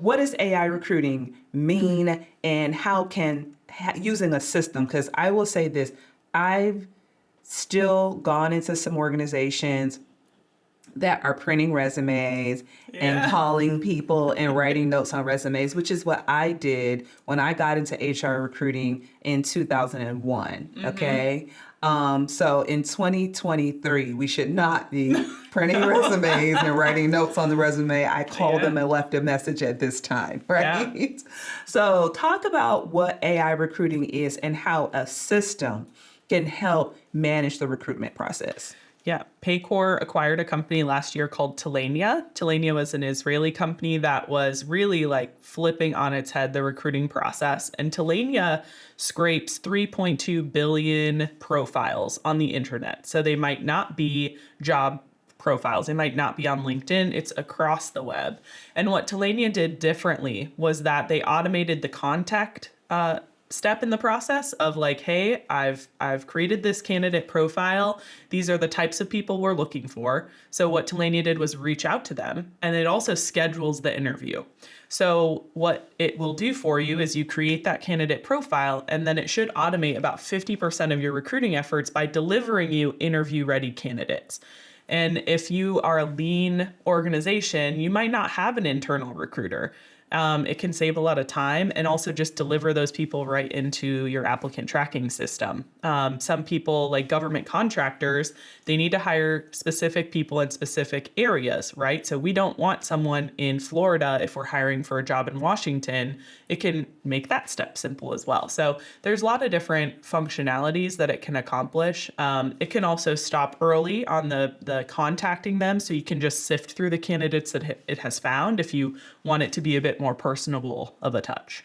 what does AI recruiting mean, and how can using a system? Because I will say this, I've still gone into some organizations that are printing resumes and calling people and writing notes on resumes, which is what I did when I got into HR recruiting in 2001. Okay. So in 2023, we should not be printing resumes and writing notes on the resume. I called them and left a message at this time, right? Yeah. So talk about what AI recruiting is and how a system can help manage the recruitment process. Yeah, Paycor acquired a company last year called Talenia. Talenia was an Israeli company that was really like flipping on its head the recruiting process. And Talenia scrapes 3.2 billion profiles on the internet. So they might not be job profiles. It might not be on LinkedIn. It's across the web. And what Talenia did differently was that they automated the contact step in the process of like, hey, I've created this candidate profile. These are the types of people we're looking for. So what Talenia did was reach out to them, and it also schedules the interview. So what it will do for you is you create that candidate profile, and then it should automate about 50% of your recruiting efforts by delivering you interview-ready candidates. And if you are a lean organization, you might not have an internal recruiter. It can save a lot of time and also just deliver those people right into your applicant tracking system. Some people, like government contractors, they need to hire specific people in specific areas, right? So we don't want someone in Florida if we're hiring for a job in Washington. It can make that step simple as well. So there's a lot of different functionalities that it can accomplish. It can also stop early on the contacting them, so you can just sift through the candidates that it has found if you want it to be a bit more personable of a touch.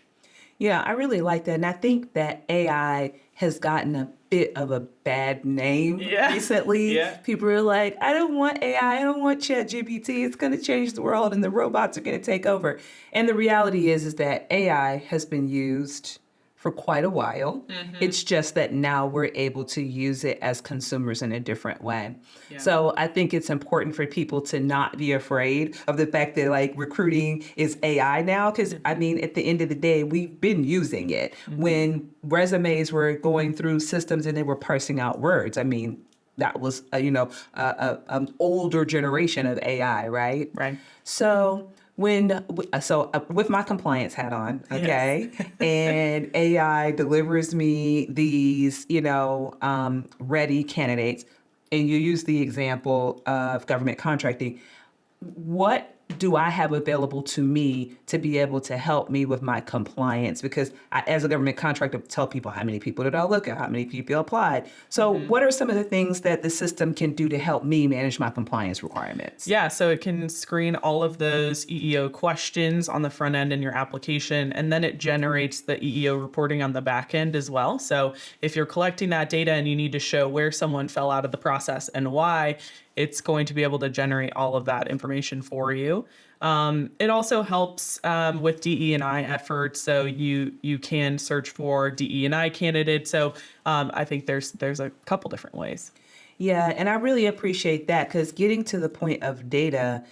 Yeah, I really like that. And I think that AI has gotten a bit of a bad name recently. Yeah. People are like, I don't want AI. I don't want ChatGPT. It's going to change the world and the robots are going to take over. And the reality is that AI has been used for quite a while. It's just that now we're able to use it as consumers in a different way. Yeah. So I think it's important for people to not be afraid of the fact that like recruiting is AI now, because I mean, at the end of the day, we've been using it. When resumes were going through systems and they were parsing out words, I mean, that was, an older generation of AI, right? Right. So with my compliance hat on, okay, yes. And AI delivers me these, ready candidates, and you use the example of government contracting. What do I have available to me to be able to help me with my compliance? Because as a government contractor, tell people how many people did I look at, how many people applied. So what are some of the things that the system can do to help me manage my compliance requirements? Yeah, so it can screen all of those EEO questions on the front end in your application, and then it generates the EEO reporting on the back end as well. So if you're collecting that data and you need to show where someone fell out of the process and why, it's going to be able to generate all of that information for you. It also helps with DE&I efforts, so you can search for DE&I candidates. So I think there's a couple different ways. Yeah, and I really appreciate that, because getting to the point of data,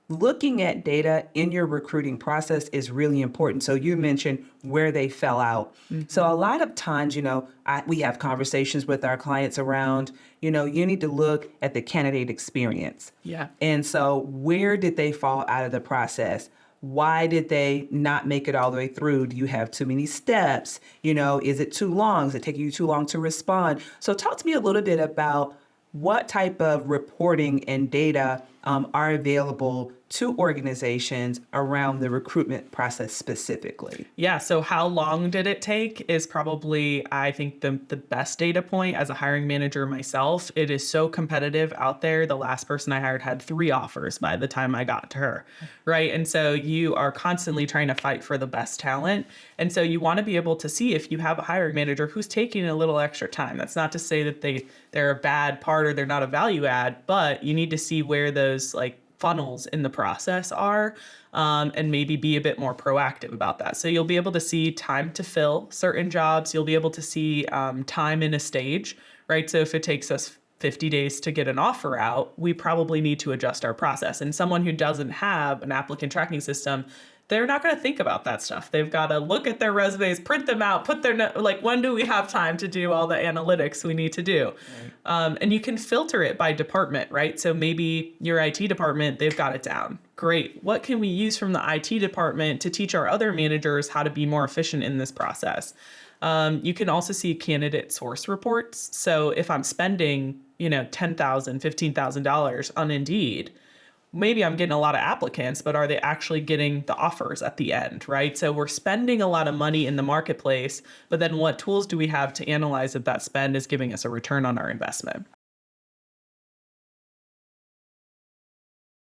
looking at data in your recruiting process is really important. So you mentioned where they fell out. So a lot of times, we have conversations with our clients around, you need to look at the candidate experience. Yeah. And so where did they fall out of the process? Why did they not make it all the way through? Do you have too many steps? Is it too long? Is it taking you too long to respond? So talk to me a little bit about what type of reporting and data are available to organizations around the recruitment process specifically. Yeah, so how long did it take is probably, I think, the best data point. As a hiring manager myself, it is so competitive out there. The last person I hired had 3 offers by the time I got to her, right? And so you are constantly trying to fight for the best talent. And so you want to be able to see if you have a hiring manager who's taking a little extra time. That's not to say that they're a bad part or they're not a value add, but you need to see where those funnels in the process are, and maybe be a bit more proactive about that. So you'll be able to see time to fill certain jobs. You'll be able to see time in a stage, right? So if it takes us 50 days to get an offer out, we probably need to adjust our process. And someone who doesn't have an applicant tracking system, they're not going to think about that stuff. They've got to look at their resumes, print them out, put their, like, when do we have time to do all the analytics we need to do? Right. And you can filter it by department, right? So maybe your IT department, they've got it down. Great. What can we use from the IT department to teach our other managers how to be more efficient in this process? You can also see candidate source reports. So if I'm spending, $10,000, $15,000 on Indeed, maybe I'm getting a lot of applicants, but are they actually getting the offers at the end, right? So we're spending a lot of money in the marketplace, but then what tools do we have to analyze if that spend is giving us a return on our investment?